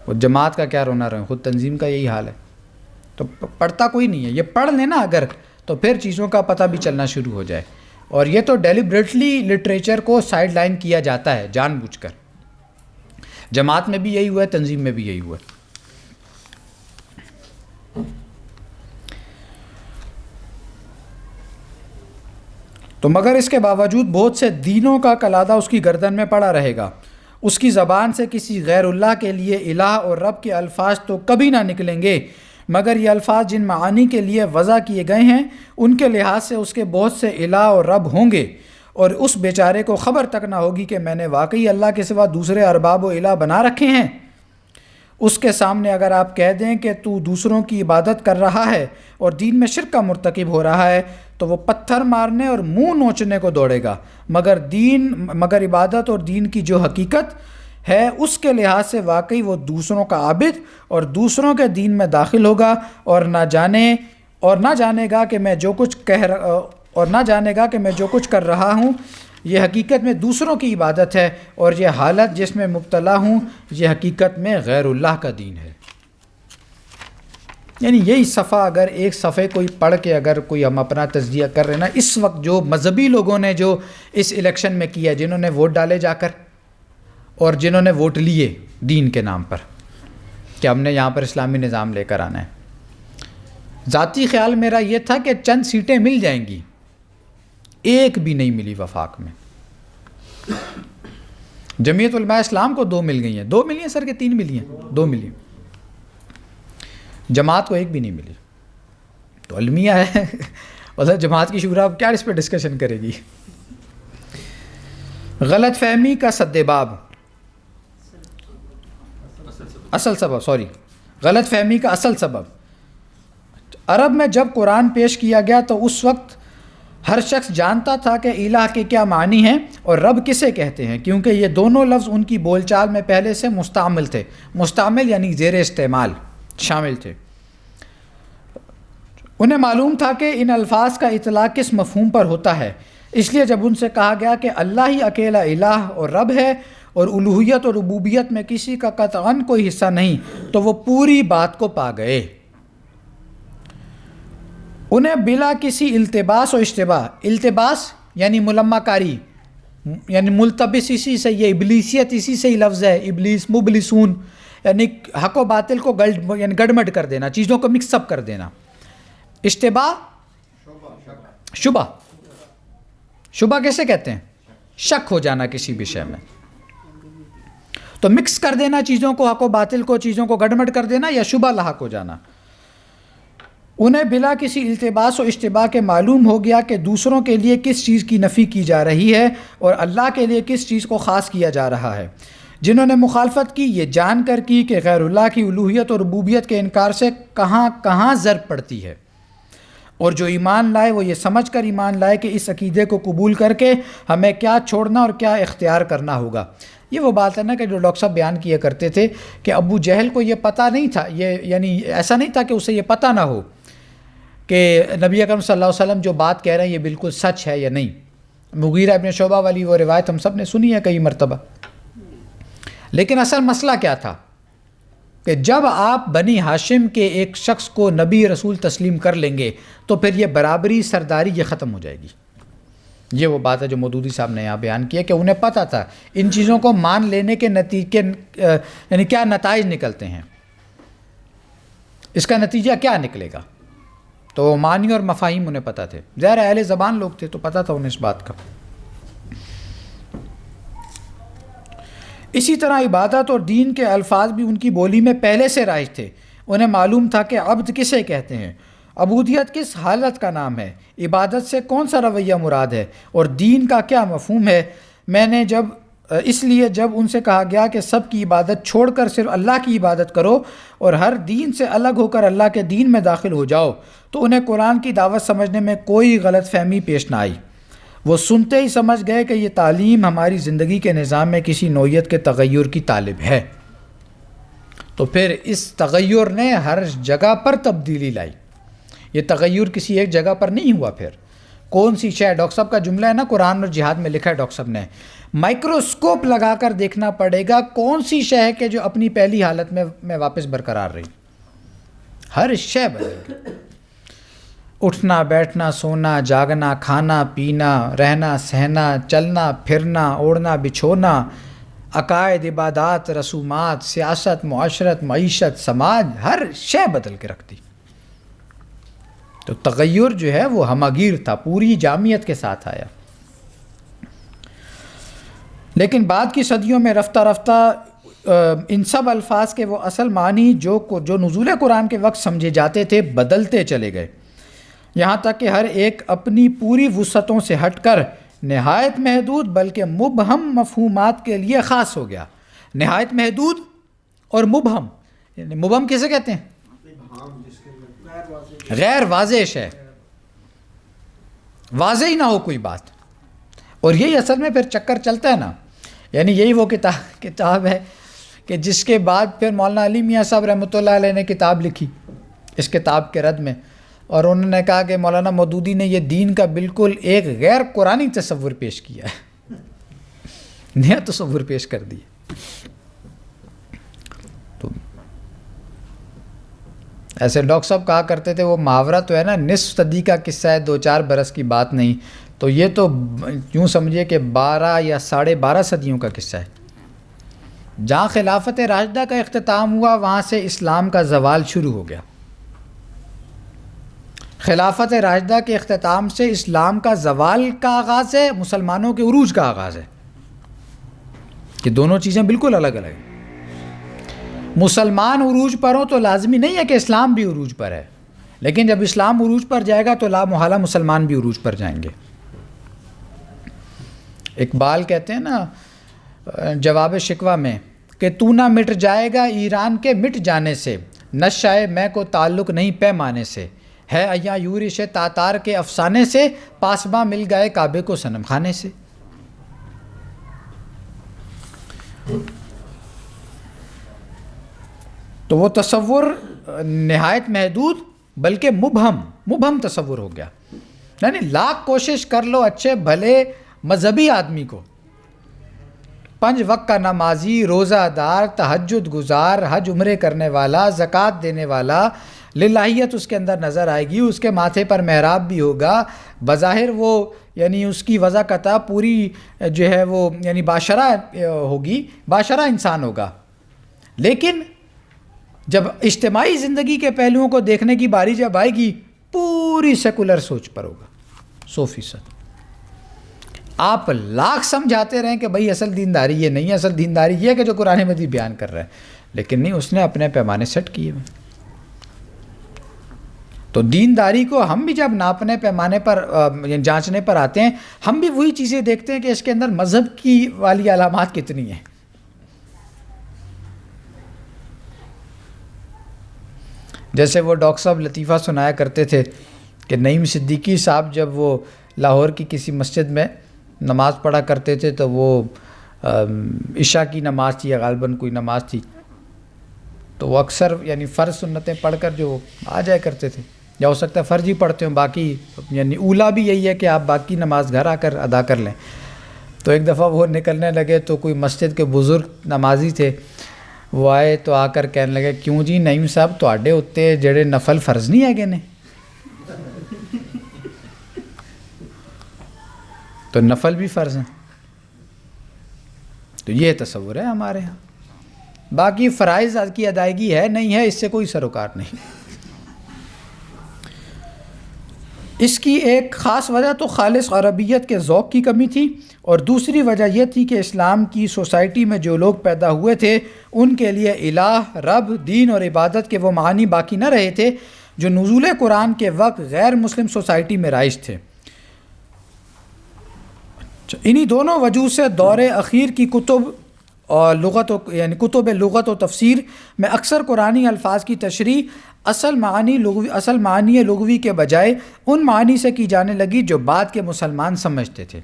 وہ جماعت کا کیا رونا رہے، خود تنظیم کا یہی حال ہے. تو پڑھتا کوئی نہیں ہے. یہ پڑھ لینا اگر تو پھر چیزوں کا پتہ بھی چلنا شروع ہو جائے. اور یہ تو ڈیلیبریٹلی لٹریچر کو سائڈ لائن کیا جاتا ہے جان بوجھ کر. جماعت میں بھی یہی ہوا ہے، تنظیم میں بھی یہی ہوا ہے. تو مگر اس کے باوجود بہت سے دینوں کا کلادہ اس کی گردن میں پڑا رہے گا. اس کی زبان سے کسی غیر اللہ کے لیے الہ اور رب کے الفاظ تو کبھی نہ نکلیں گے، مگر یہ الفاظ جن معانی کے لیے وضع کیے گئے ہیں ان کے لحاظ سے اس کے بہت سے الہ اور رب ہوں گے، اور اس بیچارے کو خبر تک نہ ہوگی کہ میں نے واقعی اللہ کے سوا دوسرے ارباب و الہ بنا رکھے ہیں۔ اس کے سامنے اگر آپ کہہ دیں کہ تو دوسروں کی عبادت کر رہا ہے اور دین میں شرک کا مرتکب ہو رہا ہے تو وہ پتھر مارنے اور منہ نوچنے کو دوڑے گا، مگر عبادت اور دین کی جو حقیقت ہے اس کے لحاظ سے واقعی وہ دوسروں کا عابد اور دوسروں کے دین میں داخل ہوگا اور نہ جانے گا کہ میں جو کچھ کر رہا ہوں یہ حقیقت میں دوسروں کی عبادت ہے، اور یہ حالت جس میں مبتلا ہوں یہ حقیقت میں غیر اللہ کا دین ہے۔ یعنی یہی صفحہ اگر ایک صفحے کوئی پڑھ کے اگر کوئی ہم اپنا تجزیہ کر رہے ہیں نا، اس وقت جو مذہبی لوگوں نے جو اس الیکشن میں کیا، جنہوں نے ووٹ ڈالے جا کر اور جنہوں نے ووٹ لیے دین کے نام پر کہ ہم نے یہاں پر اسلامی نظام لے کر آنا ہے، ذاتی خیال میرا یہ تھا کہ چند سیٹیں مل جائیں گی، ایک بھی نہیں ملی وفاق میں۔ جمعیت علماء اسلام کو 2 مل گئی ہیں، 2 ملی ہیں سر کہ 3 ملی ہیں؟ 2 ملی، جماعت کو ایک بھی نہیں ملی، تو المیہ ہے مطلب جماعت کی شورا اب کیا اس پہ ڈسکشن کرے گی۔ غلط فہمی کا سدباب، غلط فہمی کا اصل سبب، عرب میں جب قرآن پیش کیا گیا تو اس وقت ہر شخص جانتا تھا کہ الہ کے کیا معنی ہیں اور رب کسے کہتے ہیں، کیونکہ یہ دونوں لفظ ان کی بول چال میں پہلے سے مستعمل تھے، مستعمل یعنی زیر استعمال شامل تھے۔ انہیں معلوم تھا کہ ان الفاظ کا اطلاق کس مفہوم پر ہوتا ہے، اس لیے جب ان سے کہا گیا کہ اللہ ہی اکیلا الہ اور رب ہے اور الوہیت اور ربوبیت میں کسی کا قطعاً کوئی حصہ نہیں، تو وہ پوری بات کو پا گئے۔ انہیں بلا کسی التباس و اشتباہ، التباس یعنی ملمہ کاری، یعنی ملتبس، اسی سے یہ ابلیسیت اسی سے ہی لفظ ہے، ابلیس مبلسون، یعنی حق و باطل کو یعنی گڑمڑ کر دینا، چیزوں کو مکس اپ کر دینا۔ اشتباہ شبہ کیسے کہتے ہیں؟ شک ہو جانا کسی بھی شے میں، تو مکس کر دینا چیزوں کو، حق و باطل کو، چیزوں کو گڑمڑ کر دینا یا شبہ لاحق ہو جانا۔ انہیں بلا کسی التباس و اشتباہ کے معلوم ہو گیا کہ دوسروں کے لیے کس چیز کی نفی کی جا رہی ہے اور اللہ کے لیے کس چیز کو خاص کیا جا رہا ہے۔ جنہوں نے مخالفت کی یہ جان کر کی کہ غیر اللہ کی الوہیت اور ربوبیت کے انکار سے کہاں کہاں ضرب پڑتی ہے، اور جو ایمان لائے وہ یہ سمجھ کر ایمان لائے کہ اس عقیدے کو قبول کر کے ہمیں کیا چھوڑنا اور کیا اختیار کرنا ہوگا۔ یہ وہ بات ہے نا کہ جو ڈاکٹر صاحب بیان کیا کرتے تھے کہ ابو جہل کو یہ پتہ نہیں تھا، یہ یعنی ایسا نہیں تھا کہ اسے یہ پتہ نہ ہو کہ نبی اکرم صلی اللہ علیہ وسلم جو بات کہہ رہے ہیں یہ بالکل سچ ہے یا نہیں۔ مغیرہ ابن شعبہ والی وہ روایت ہم سب نے سنی ہے کئی مرتبہ، لیکن اصل مسئلہ کیا تھا کہ جب آپ بنی ہاشم کے ایک شخص کو نبی رسول تسلیم کر لیں گے تو پھر یہ برابری سرداری یہ ختم ہو جائے گی۔ یہ وہ بات ہے جو مودودی صاحب نے یہاں بیان کیا کہ انہیں پتہ تھا ان چیزوں کو مان لینے کے نتیجے یعنی کیا نتائج نکلتے ہیں، اس کا نتیجہ کیا نکلے گا، تو معنی اور مفاہیم انہیں پتہ تھے، ظاہر اہل زبان لوگ تھے تو پتہ تھا انہیں اس بات کا۔ اسی طرح عبادت اور دین کے الفاظ بھی ان کی بولی میں پہلے سے رائج تھے، انہیں معلوم تھا کہ عبد کسے کہتے ہیں، عبودیت کس حالت کا نام ہے، عبادت سے کون سا رویہ مراد ہے اور دین کا کیا مفہوم ہے۔ اس لیے جب ان سے کہا گیا کہ سب کی عبادت چھوڑ کر صرف اللہ کی عبادت کرو اور ہر دین سے الگ ہو کر اللہ کے دین میں داخل ہو جاؤ، تو انہیں قرآن کی دعوت سمجھنے میں کوئی غلط فہمی پیش نہ آئی۔ وہ سنتے ہی سمجھ گئے کہ یہ تعلیم ہماری زندگی کے نظام میں کسی نوعیت کے تغیر کی طالب ہے، تو پھر اس تغیر نے ہر جگہ پر تبدیلی لائی۔ یہ تغیر کسی ایک جگہ پر نہیں ہوا۔ پھر کون سی شے، ڈاکٹر صاحب کا جملہ ہے نا قرآن اور جہاد میں لکھا ہے ڈاکٹر صاحب نے، مائکروسکوپ لگا کر دیکھنا پڑے گا کون سی شے ہے کہ جو اپنی پہلی حالت میں واپس برقرار رہی، ہر شے بدل گئی۔ اٹھنا بیٹھنا سونا جاگنا کھانا پینا رہنا سہنا چلنا پھرنا اوڑھنا بچھونا، عقائد عبادات رسومات سیاست معاشرت معیشت سماج، ہر شے بدل کے رکھ دی۔ تو تغیر جو ہے وہ ہمگیر تھا، پوری جامعیت کے ساتھ آیا۔ لیکن بعد کی صدیوں میں رفتہ رفتہ ان سب الفاظ کے وہ اصل معنی جو نزول قرآن کے وقت سمجھے جاتے تھے بدلتے چلے گئے، یہاں تک کہ ہر ایک اپنی پوری وسعتوں سے ہٹ کر نہایت محدود بلکہ مبہم مفہومات کے لیے خاص ہو گیا. نہایت محدود اور مبہم، یعنی مبہم کسے کہتے ہیں؟ غیر واضح ہے، واضح ہی نہ ہو کوئی بات. اور یہی اصل میں پھر چکر چلتا ہے نا، یعنی یہی وہ کتاب ہے کہ جس کے بعد پھر مولانا علی میاں صاحب رحمۃ اللہ علیہ نے کتاب لکھی اس کتاب کے رد میں، اور انہوں نے کہا کہ مولانا مودودی نے یہ دین کا بالکل ایک غیر قرآنی تصور پیش کیا ہے، نیا تصور پیش کر دیا. تو ایسے ڈاکٹر صاحب کہا کرتے تھے، وہ محاورہ تو ہے نا، نصف صدی کا قصہ ہے، 2-4 برس کی بات نہیں. تو یہ تو یوں سمجھیے کہ 12 یا 12.5 صدیوں کا قصہ ہے. جہاں خلافت راشدہ کا اختتام ہوا وہاں سے اسلام کا زوال شروع ہو گیا. خلافت راشدہ کے اختتام سے اسلام کا زوال کا آغاز ہے، مسلمانوں کے عروج کا آغاز ہے. کہ دونوں چیزیں بالکل الگ الگ ہیں. مسلمان عروج پر ہوں تو لازمی نہیں ہے کہ اسلام بھی عروج پر ہے، لیکن جب اسلام عروج پر جائے گا تو لا محالہ مسلمان بھی عروج پر جائیں گے. اقبال کہتے ہیں نا جواب شکوہ میں کہ تو نہ مٹ جائے گا ایران کے مٹ جانے سے، نشائے میں کو تعلق نہیں پیمانے سے، ہے ایاں یورش تاتار کے افسانے سے، پاسباں مل گئے کعبے کو صنم خانے سے. تو وہ تصور نہایت محدود بلکہ مبہم تصور ہو گیا. یعنی لاکھ کوشش کر لو اچھے بھلے مذہبی آدمی کو، 5 وقت کا نمازی، روزہ دار، تہجد گزار، حج عمرے کرنے والا، زکوٰۃ دینے والا، للہیت اس کے اندر نظر آئے گی، اس کے ماتھے پر محراب بھی ہوگا، بظاہر وہ یعنی اس کی وضاقتہ پوری جو ہے وہ یعنی باشرہ ہوگی، باشرہ انسان ہوگا. لیکن جب اجتماعی زندگی کے پہلوؤں کو دیکھنے کی باری جب آئے گی، پوری سیکولر سوچ پر ہوگا 100%. آپ لاکھ سمجھاتے رہیں کہ بھائی اصل دینداری یہ نہیں ہے، اصل دینداری یہ ہے کہ جو قرآن مجید بیان کر رہا ہے، لیکن نہیں، اس نے اپنے پیمانے سیٹ کیے ہوئے. تو دینداری کو ہم بھی جب ناپنے پیمانے پر جانچنے پر آتے ہیں، ہم بھی وہی چیزیں دیکھتے ہیں کہ اس کے اندر مذہب کی والی علامات کتنی ہیں. جیسے وہ ڈاکٹر صاحب لطیفہ سنایا کرتے تھے کہ نعیم صدیقی صاحب جب وہ لاہور کی کسی مسجد میں نماز پڑھا کرتے تھے تو وہ عشاء کی نماز تھی یا غالباً کوئی نماز تھی، تو وہ اکثر یعنی فرض سنتیں پڑھ کر جو آ جایا کرتے تھے، یا ہو سکتا ہے فرض ہی پڑھتے ہوں، باقی یعنی اولا بھی یہی ہے کہ آپ باقی نماز گھر آ کر ادا کر لیں. تو ایک دفعہ وہ نکلنے لگے تو کوئی مسجد کے بزرگ نمازی تھے، وہ آئے تو آ کر کہنے لگے، کیوں جی نعیم صاحب تواڈے اتنے جڑے نفل فرض نہیں ہے نے؟ تو نفل بھی فرض ہیں. تو یہ تصور ہے ہمارے ہاں. باقی فرائض کی ادائیگی ہے نہیں ہے، اس سے کوئی سروکار نہیں. اس کی ایک خاص وجہ تو خالص عربیت کے ذوق کی کمی تھی، اور دوسری وجہ یہ تھی کہ اسلام کی سوسائٹی میں جو لوگ پیدا ہوئے تھے ان کے لیے الہ، رب، دین اور عبادت کے وہ معنی باقی نہ رہے تھے جو نزول قرآن کے وقت غیر مسلم سوسائٹی میں رائج تھے. انہی دونوں وجوہ سے دور اخیر کی کتب اور کتب لغت و تفسیر میں اکثر قرآنی الفاظ کی تشریح اصل معنی لغوی کے بجائے ان معنی سے کی جانے لگی جو بعد کے مسلمان سمجھتے تھے.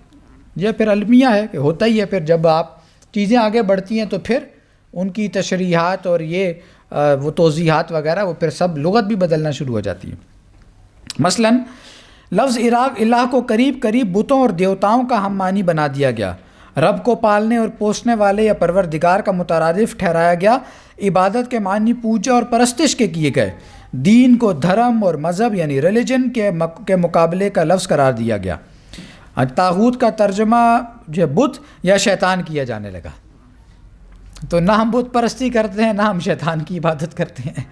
یہ پھر المیہ ہے کہ ہوتا ہی ہے، پھر جب آپ چیزیں آگے بڑھتی ہیں تو پھر ان کی تشریحات اور یہ وہ توضیحات وغیرہ وہ پھر سب لغت بھی بدلنا شروع ہو جاتی ہے. مثلاً لفظ الہ کو قریب بتوں اور دیوتاؤں کا ہم معنی بنا دیا گیا. رب کو پالنے اور پوسنے والے یا پروردگار کا مترادف ٹھہرایا گیا. عبادت کے معنی پوجا اور پرستش کے کیے گئے. دین کو دھرم اور مذہب یعنی ریلیجن کے مقابلے کا لفظ قرار دیا گیا. طاغوت کا ترجمہ جو بت یا شیطان کیا جانے لگا. تو نہ ہم بت پرستی کرتے ہیں نہ ہم شیطان کی عبادت کرتے ہیں.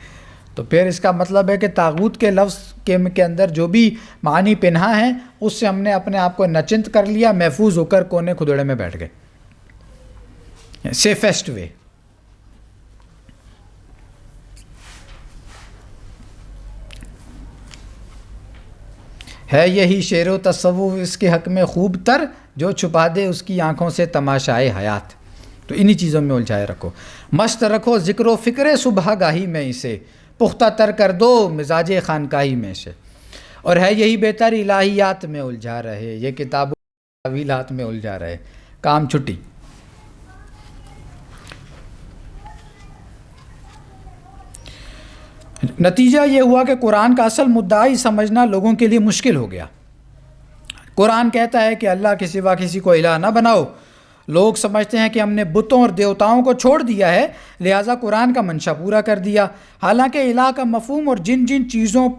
تو پھر اس کا مطلب ہے کہ طاغوت کے لفظ کے اندر جو بھی معنی پنہا ہیں اس سے ہم نے اپنے آپ کو نچنت کر لیا، محفوظ ہو کر کونے کھدڑے میں بیٹھ گئے. سیفسٹ وے. ہے یہی شعر و تصوف اس کے حق میں خوب تر، جو چھپا دے اس کی آنکھوں سے تماشائے حیات. تو انہی چیزوں میں الجھائے رکھو. مست رکھو ذکر و فکر صبح گاہی میں اسے، پختہ تر کر دو مزاج خانقاہی میں سے. اور ہے یہی بہتر الہیات میں الجھا رہے، یہ کتاب تعویلات میں الجھا رہے. کام چھٹی. نتیجہ یہ ہوا کہ قرآن کا اصل مدعا ہی سمجھنا لوگوں کے لیے مشکل ہو گیا. قرآن کہتا ہے کہ اللہ کے سوا کسی کو الہ نہ بناؤ. لوگ سمجھتے ہیں کہ ہم نے بتوں اور دیوتاؤں کو چھوڑ دیا ہے، لہٰذا قرآن کا منشا پورا کر دیا. حالانکہ الہ کا مفہوم اور جن جن چیزوں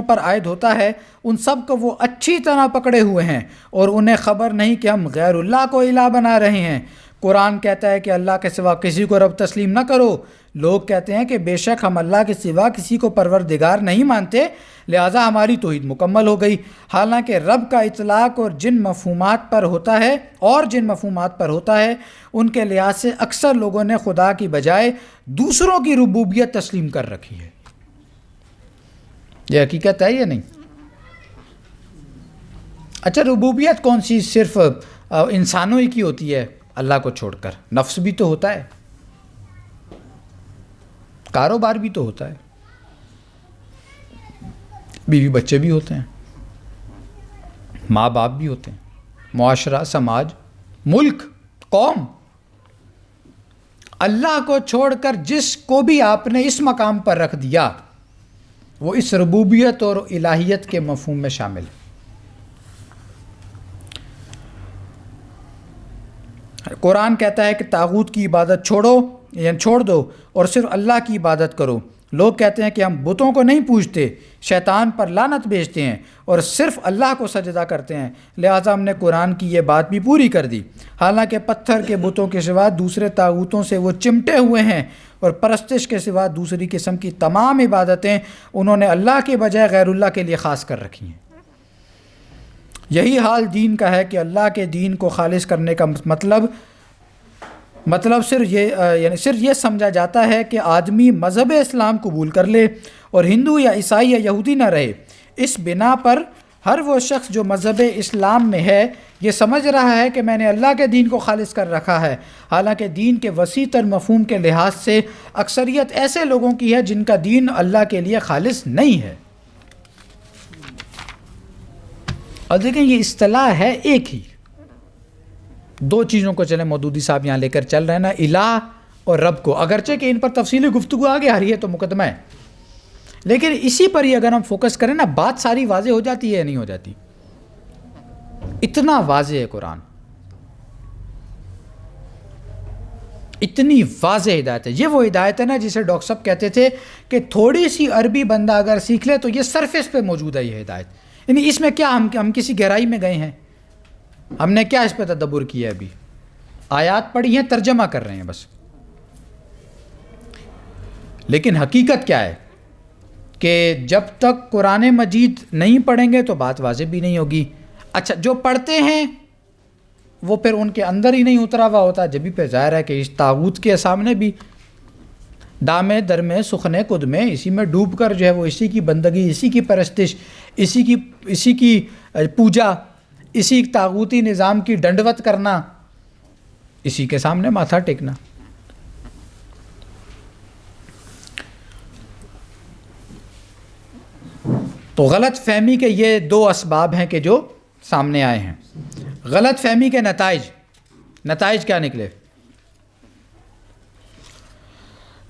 پر عائد ہوتا ہے ان سب کو وہ اچھی طرح پکڑے ہوئے ہیں اور انہیں خبر نہیں کہ ہم غیر اللہ کو الہ بنا رہے ہیں. قرآن کہتا ہے کہ اللہ کے سوا کسی کو رب تسلیم نہ کرو. لوگ کہتے ہیں کہ بے شک ہم اللہ کے سوا کسی کو پروردگار نہیں مانتے، لہٰذا ہماری توحید مکمل ہو گئی. حالانکہ رب کا اطلاق اور جن مفہومات پر ہوتا ہے ان کے لحاظ سے اکثر لوگوں نے خدا کی بجائے دوسروں کی ربوبیت تسلیم کر رکھی ہے. یہ حقیقت ہے یا نہیں؟ اچھا، ربوبیت کون سی صرف انسانوں ہی کی ہوتی ہے اللہ کو چھوڑ کر؟ نفس بھی تو ہوتا ہے، کاروبار بھی تو ہوتا ہے، بیوی بچے بھی ہوتے ہیں، ماں باپ بھی ہوتے ہیں، معاشرہ، سماج، ملک، قوم. اللہ کو چھوڑ کر جس کو بھی آپ نے اس مقام پر رکھ دیا وہ اس ربوبیت اور الہیت کے مفہوم میں شامل ہے. قرآن کہتا ہے کہ طاغوت کی عبادت چھوڑ دو اور صرف اللہ کی عبادت کرو. لوگ کہتے ہیں کہ ہم بتوں کو نہیں پوجتے، شیطان پر لعنت بھیجتے ہیں اور صرف اللہ کو سجدہ کرتے ہیں، لہٰذا ہم نے قرآن کی یہ بات بھی پوری کر دی. حالانکہ پتھر کے بتوں کے سوا دوسرے طاغوتوں سے وہ چمٹے ہوئے ہیں اور پرستش کے سوا دوسری قسم کی تمام عبادتیں انہوں نے اللہ کے بجائے غیر اللہ کے لیے خاص کر رکھی ہیں. یہی حال دین کا ہے کہ اللہ کے دین کو خالص کرنے کا مطلب صرف یہ سمجھا جاتا ہے کہ آدمی مذہب اسلام قبول کر لے اور ہندو یا عیسائی یا یہودی نہ رہے. اس بنا پر ہر وہ شخص جو مذہب اسلام میں ہے یہ سمجھ رہا ہے کہ میں نے اللہ کے دین کو خالص کر رکھا ہے، حالانکہ دین کے وسیع تر مفہوم کے لحاظ سے اکثریت ایسے لوگوں کی ہے جن کا دین اللہ کے لیے خالص نہیں ہے. اور دیکھیں یہ اصطلاح ہے ایک ہی، دو چیزوں کو چلیں مودودی صاحب یہاں لے کر چل رہے ہیں نا، الہ اور رب کو. اگرچہ کہ ان پر تفصیلی گفتگو آگے آ رہی ہے تو مقدمہ ہے، لیکن اسی پر ہی اگر ہم فوکس کریں نا بات ساری واضح ہو جاتی ہے یا نہیں ہو جاتی؟ اتنا واضح ہے قرآن، اتنی واضح ہدایت ہے. یہ وہ ہدایت ہے نا جسے ڈاکٹر صاحب کہتے تھے کہ تھوڑی سی عربی بندہ اگر سیکھ لے تو یہ سرفیس پہ موجود ہے یہ ہدایت. یعنی اس میں کیا ہم کسی گہرائی میں گئے ہیں؟ ہم نے کیا اس پہ تدبر کیا ہے؟ ابھی آیات پڑھی ہیں، ترجمہ کر رہے ہیں بس. لیکن حقیقت کیا ہے کہ جب تک قرآن مجید نہیں پڑھیں گے تو بات واضح بھی نہیں ہوگی. اچھا، جو پڑھتے ہیں وہ پھر ان کے اندر ہی نہیں اترا ہوا ہوتا، جب بھی پہ ظاہر ہے کہ اس طاغوت کے سامنے بھی دامے درمے سخنے قد میں اسی میں ڈوب کر جو ہے وہ اسی کی بندگی، اسی کی پرستش، اسی کی پوجا، اسی طاغوتی نظام کی ڈنڈوت کرنا، اسی کے سامنے ماتھا ٹیکنا. تو غلط فہمی کے یہ دو اسباب ہیں کہ جو سامنے آئے ہیں. غلط فہمی کے نتائج کیا نکلے؟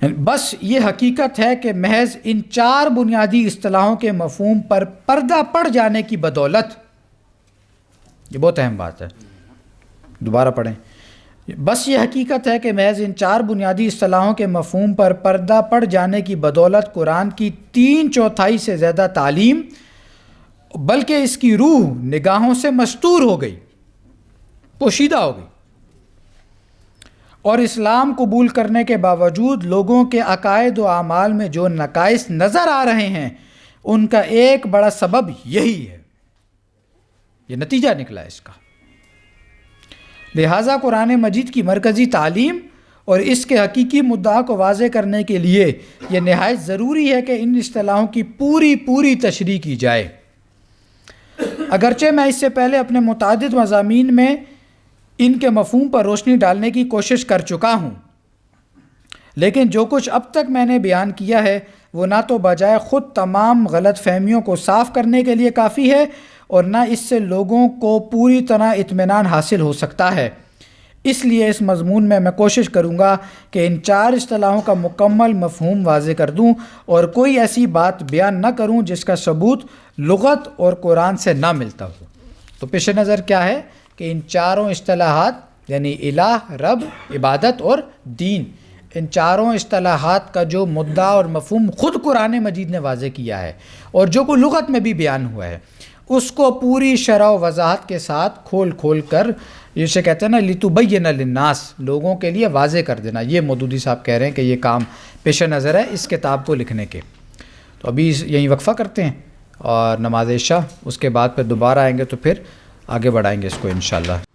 بس یہ حقیقت ہے کہ محض ان چار بنیادی اصطلاحوں کے مفہوم پر پردہ پڑ جانے کی بدولت، یہ بہت اہم بات ہے، دوبارہ پڑھیں. بس یہ حقیقت ہے کہ محض ان چار بنیادی اصطلاحوں کے مفہوم پر پردہ پڑ جانے کی بدولت قرآن کی 3/4 سے زیادہ تعلیم، بلکہ اس کی روح نگاہوں سے مستور ہو گئی، پوشیدہ ہو گئی، اور اسلام قبول کرنے کے باوجود لوگوں کے عقائد و اعمال میں جو نقائص نظر آ رہے ہیں ان کا ایک بڑا سبب یہی ہے. یہ نتیجہ نکلا اس کا. لہٰذا قرآن مجید کی مرکزی تعلیم اور اس کے حقیقی مدعا کو واضح کرنے کے لیے یہ نہایت ضروری ہے کہ ان اصطلاحوں کی پوری تشریح کی جائے. اگرچہ میں اس سے پہلے اپنے متعدد مضامین میں ان کے مفہوم پر روشنی ڈالنے کی کوشش کر چکا ہوں، لیکن جو کچھ اب تک میں نے بیان کیا ہے وہ نہ تو بجائے خود تمام غلط فہمیوں کو صاف کرنے کے لیے کافی ہے اور نہ اس سے لوگوں کو پوری طرح اطمینان حاصل ہو سکتا ہے۔ اس لیے اس مضمون میں کوشش کروں گا کہ ان 4 اصطلاحوں کا مکمل مفہوم واضح کر دوں اور کوئی ایسی بات بیان نہ کروں جس کا ثبوت لغت اور قرآن سے نہ ملتا ہو۔ تو پیش نظر کیا ہے کہ ان 4 اصطلاحات یعنی الہ، رب، عبادت اور دین، ان 4 اصطلاحات کا جو مدعا اور مفہوم خود قرآن مجید نے واضح کیا ہے اور جو کو لغت میں بھی بیان ہوا ہے، اس کو پوری شرح و وضاحت کے ساتھ کھول کھول کر جسے کہتے ہیں نا لِتُبَيِّنَ لِلنَّاسِ، لوگوں کے لیے واضح کر دینا، یہ مودودی صاحب کہہ رہے ہیں کہ یہ کام پیش نظر ہے اس کتاب کو لکھنے کے۔ تو ابھی یہیں وقفہ کرتے ہیں اور نماز عشاء، اس کے بعد پھر دوبارہ آئیں گے تو پھر آگے بڑھائیں گے اس کو انشاءاللہ۔